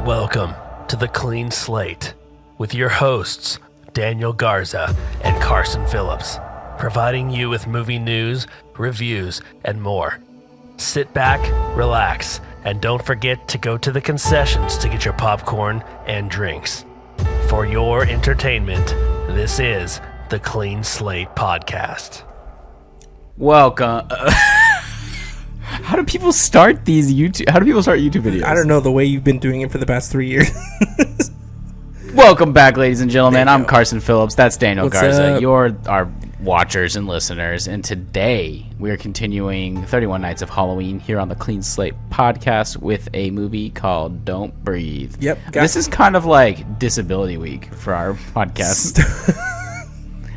Welcome to The Clean Slate with your hosts, Daniel Garza and Carson Phillips, providing you with movie news, reviews, and more. Sit back, relax, and don't forget to go to the concessions to get your popcorn and drinks. For your entertainment, this is The Clean Slate Podcast. Welcome. How do people start these YouTube? How do people start YouTube videos? I don't know, the way you've been doing it for the past 3 years. Welcome back, ladies and gentlemen. I'm Carson Phillips. That's Daniel What's Garza. up? You're our watchers and listeners. And today we are continuing 31 Nights of Halloween here on the Clean Slate Podcast with a movie called Don't Breathe. Yep. This is kind of like Disability Week for our podcast.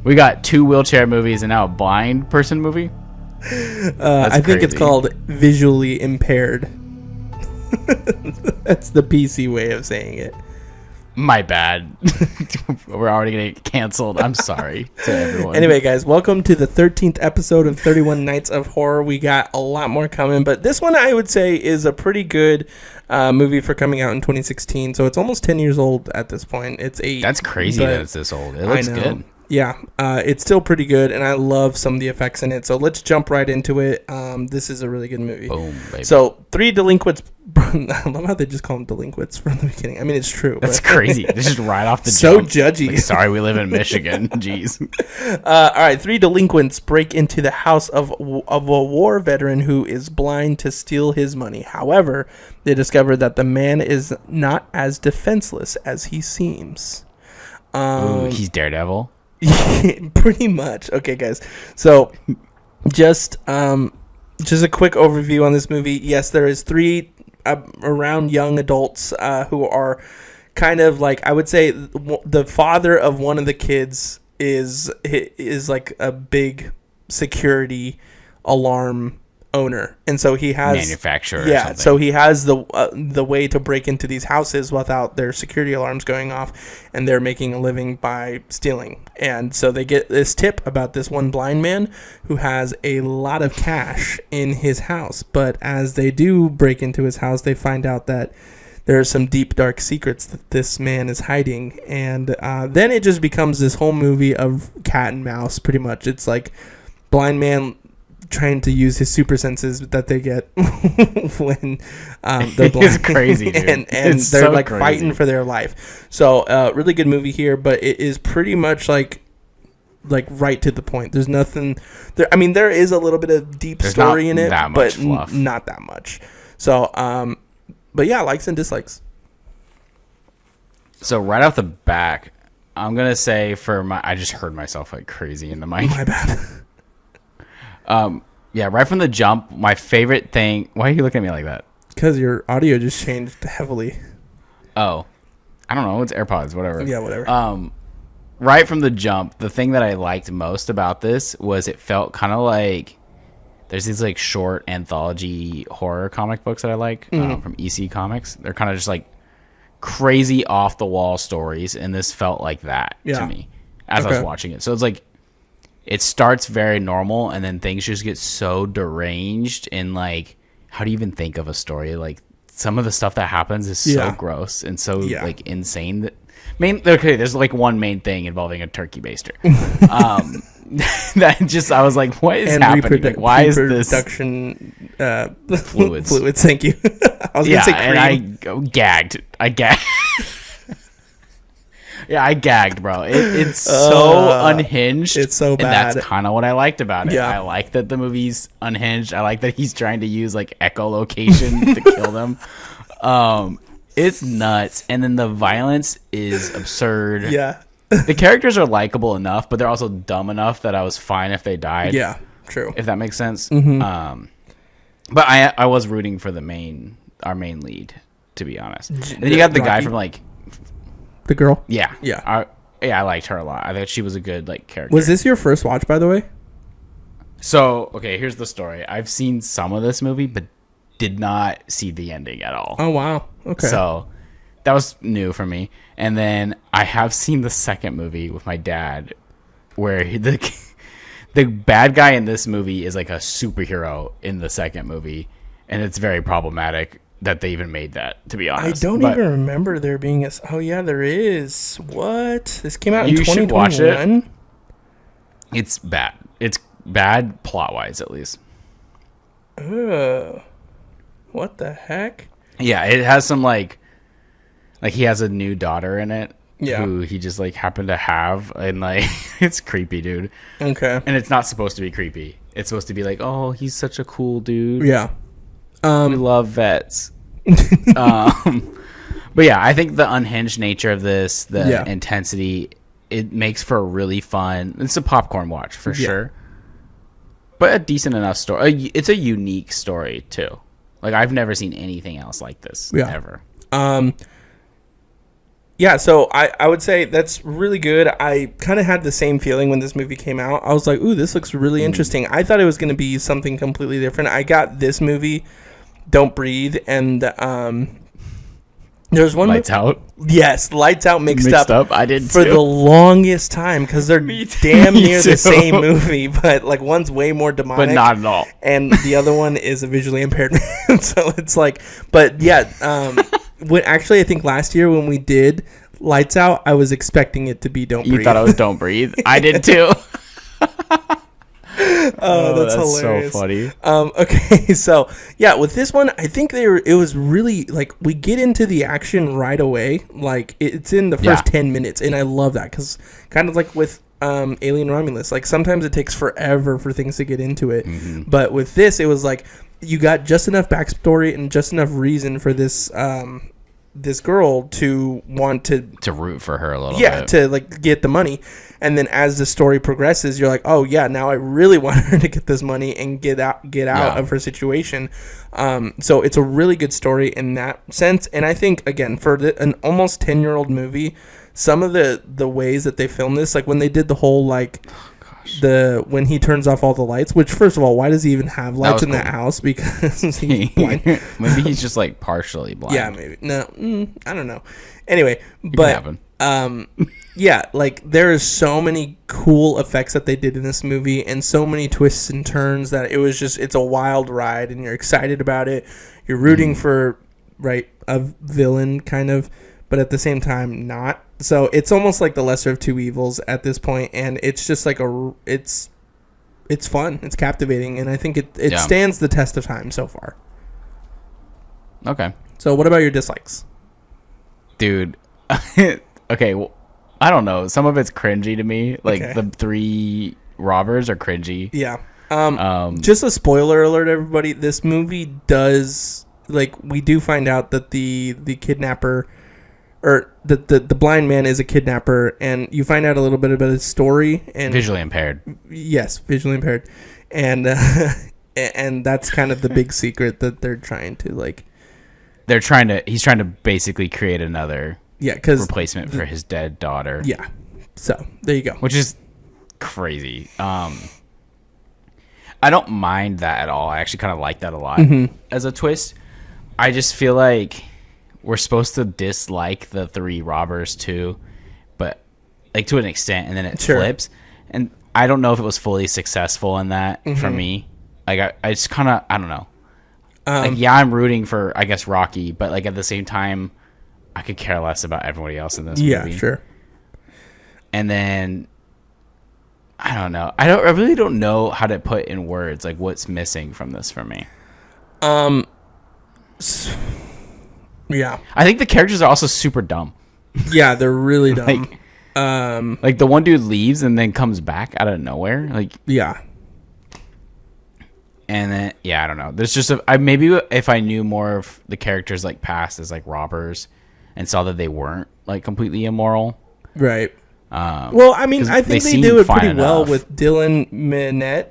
We got 2 wheelchair movies and now a blind person movie. I think it's called visually impaired. That's the PC way of saying it. My bad. We're already going to get canceled. I'm sorry to everyone. Anyway, guys, welcome to the 13th episode of 31 Nights of Horror. We got a lot more coming, but this one I would say is a pretty good movie for coming out in 2016. So it's almost 10 years old at this point. That's crazy that it's this old. It looks good. Yeah, it's still pretty good, and I love some of the effects in it. So let's jump right into it. This is a really good movie. Boom, baby. So 3 delinquents. I love how they just call them delinquents from the beginning. I mean, it's true. That's crazy. This is right off the so jump. Judgy. Like, sorry, we live in Michigan. Jeez. All right, 3 delinquents break into the house of a war veteran who is blind to steal his money. However, they discover that the man is not as defenseless as he seems. Ooh, he's Daredevil. Pretty much. Okay, guys. So, just a quick overview on this movie. Yes, there is 3 around young adults who are kind of like, I would say, the father of one of the kids is like a big security alarm owner, and so he has manufacturer. Yeah, so he has the way to break into these houses without their security alarms going off, and they're making a living by stealing. And so they get this tip about this one blind man who has a lot of cash in his house. But as they do break into his house, they find out that there are some deep, dark secrets that this man is hiding. And then it just becomes this whole movie of cat and mouse, pretty much. It's like blind man trying to use his super senses that they get when they're blind. It's crazy, dude. and It's they're so like crazy. fighting for their life. So really good movie here, but it is pretty much like right to the point. There's nothing there. I mean, there is a little bit of deep story in it, but not that much. So but yeah, likes and dislikes. So right off the back, I'm gonna say I just heard myself like crazy in the mic. My bad. Yeah, right from the jump, my favorite thing. Why are you looking at me like that? Because your audio just changed heavily. Oh, I don't know. It's AirPods, whatever. Yeah, whatever. Right from the jump, the thing that I liked most about this was it felt kind of like there's these like short anthology horror comic books that I like from EC Comics. They're kind of just like crazy off the wall stories, and this felt like that to me as I was watching it. So it's like it starts very normal, and then things just get so deranged. And like, how do you even think of a story? Like, some of the stuff that happens is so gross and so like insane that there's like one main thing involving a turkey baster. That just, I was like, what is happening? Like, why is this production fluids? Thank you. I was gonna say cream. And I gagged. Yeah, I gagged, bro. It's so unhinged. It's so bad. And that's kind of what I liked about it. Yeah. I like that the movie's unhinged. I like that he's trying to use like echolocation to kill them. It's nuts. And then the violence is absurd. Yeah. The characters are likable enough, but they're also dumb enough that I was fine if they died. Yeah, true. If that makes sense. Mm-hmm. But I was rooting for our main lead, to be honest. And then you got the guy from like the girl. Yeah. Yeah. I liked her a lot. I thought she was a good like character. Was this your first watch, by the way? So, okay, here's the story. I've seen some of this movie, but did not see the ending at all. Oh, wow. Okay. So, that was new for me. And then I have seen the second movie with my dad, where the bad guy in this movie is like a superhero in the second movie, and it's very problematic. that they even made that, to be I honest. don't even remember there being a. Oh yeah, there is. What? This came out in You should 2021. watch it. It's bad. It's bad plot wise, at least. Ugh. What the heck? Yeah, it has some like he has a new daughter in it. Yeah. Who he just like happened to have, and like it's creepy, dude. Okay. And it's not supposed to be creepy. It's supposed to be like, oh, he's such a cool dude. Yeah. We love vets. But yeah, I think the unhinged nature of this, the intensity, it makes for a really fun. It's a popcorn watch for sure, but a decent enough story. It's a unique story too. Like I've never seen anything else like this ever. Yeah, so I would say that's really good. I kind of had the same feeling when this movie came out. I was like, ooh, this looks really interesting. I thought it was going to be something completely different. I got this movie, Don't Breathe, and there's one Lights Out. Yes, Lights Out mixed up. I did for too. the longest time because they're damn near the same movie, but like one's way more demonic, but not at all. And the other one is a visually impaired man. So it's like, but yeah. Actually, I think last year when we did Lights Out, I was expecting it to be Don't Breathe. You thought it was Don't Breathe? I did too. That's hilarious. So funny. Okay, so yeah, with this one, I think it was really like we get into the action right away. Like it's in the first 10 minutes, and I love that because kind of like with Alien Romulus, like sometimes it takes forever for things to get into it, but with this, it was like you got just enough backstory and just enough reason for this this girl to want to root for her a little bit. Yeah, to like get the money. And then as the story progresses, you're like, oh yeah, now I really want her to get this money and get out of her situation. So it's a really good story in that sense. And I think, again, for an almost 10-year-old movie, some of the ways that they filmed this, like when they did the whole like when he turns off all the lights, which first of all, why does he even have lights in that house? Because he's blind. Maybe he's just like partially blind. Yeah, maybe. No, I don't know. Anyway, but yeah, like there is so many cool effects that they did in this movie and so many twists and turns that it's a wild ride and you're excited about it. You're rooting for a villain kind of, but at the same time not. So it's almost like the lesser of two evils at this point, and it's just like it's fun, it's captivating, and I think it stands the test of time so far. Okay. So what about your dislikes? Dude, okay, well, I don't know. Some of it's cringy to me. Like the three robbers are cringy. Yeah. Just a spoiler alert, everybody. This movie does, like, we do find out that the kidnapper, or the blind man is a kidnapper, and you find out a little bit about his story. And visually impaired. Yes, visually impaired. And and that's kind of the big secret that they're trying to, like... He's trying to basically create another... replacement for his dead daughter. Yeah. So, there you go. Which is crazy. I don't mind that at all. I actually kind of like that a lot as a twist. I just feel like we're supposed to dislike the three robbers too, but like to an extent, and then it flips. And I don't know if it was fully successful in that for me. Like I just kind of, I don't know. I'm rooting for, I guess, Rocky, but like at the same time, I could care less about everybody else in this movie. Yeah, sure. And then I don't know. I really don't know how to put in words like what's missing from this for me. Yeah. I think the characters are also super dumb. Yeah, they're really dumb. Like the one dude leaves and then comes back out of nowhere. Like yeah. And then I don't know. There's just maybe if I knew more of the characters like past as like robbers and saw that they weren't like completely immoral. Right. Well, I mean, I think they do it pretty well with Dylan Minnette,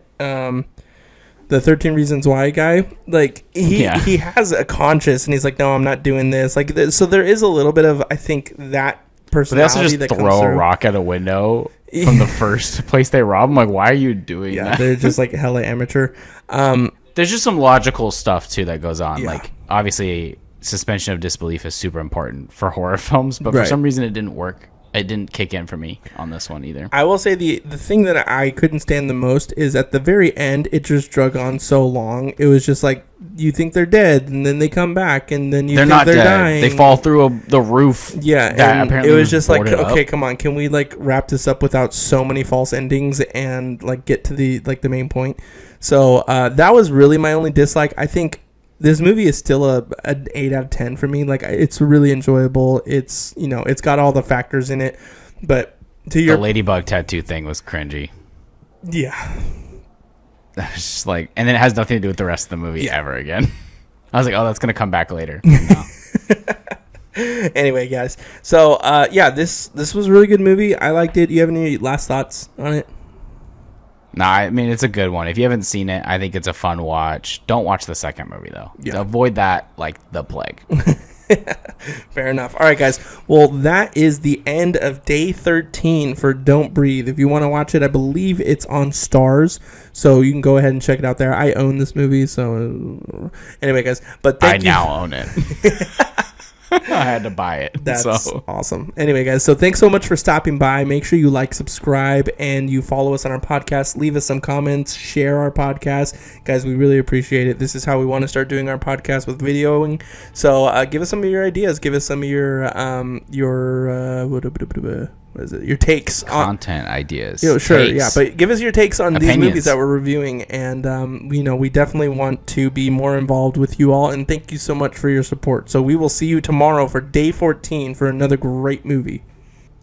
the 13 Reasons Why guy. Like he has a conscience, and he's like, no, I'm not doing this. Like, so there is a little bit of, I think, that personality. But they also just throw a rock at a window from the first place they rob. I'm like, why are you doing that? They're just like hella amateur. There's just some logical stuff too that goes on. Like obviously suspension of disbelief is super important for horror films, but for some reason it didn't work it didn't kick in for me on this one either. I will say the thing that I couldn't stand the most is at the very end, it just drug on so long. It was just like, you think they're dead, and then they come back, and then they're think not they're dead. dying. They fall through the roof. Yeah, that and apparently it was just like, boarded okay, up. come on, can we like wrap this up without so many false endings and like get to the main point? So that was really my only dislike. I think this movie is still an 8 out of 10 for me. Like, it's really enjoyable. It's, you know, it's got all the factors in it. But to your The ladybug tattoo thing was cringy. yeah, It's just like, and then it has nothing to do with the rest of the movie ever again. I was like, oh, that's gonna come back later. No. Anyway, guys. So this was a really good movie. I liked it. You have any last thoughts on it? Nah, I mean, it's a good one. If you haven't seen it, I think it's a fun watch. Don't watch the second movie though. Yeah. Avoid that like the plague. Fair enough. All right, guys. Well, that is the end of day 13 for Don't Breathe. If you want to watch it, I believe it's on Stars, so you can go ahead and check it out there. I own this movie, so anyway, guys. But thank you. I now own it. I had to buy it. That's so awesome. Anyway, guys, so thanks so much for stopping by. Make sure you like, subscribe, and you follow us on our podcast. Leave us some comments. Share our podcast. Guys, we really appreciate it. This is how we want to start doing our podcast with videoing. So give us some of your ideas. Give us some of your what is it? Your takes on content ideas. sure, takes. yeah, but give us your takes on Opinions. these movies that we're reviewing, and we definitely want to be more involved with you all, and thank you so much for your support. So we will see you tomorrow for day 14 for another great movie.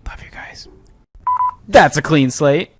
Love you guys. That's a clean slate.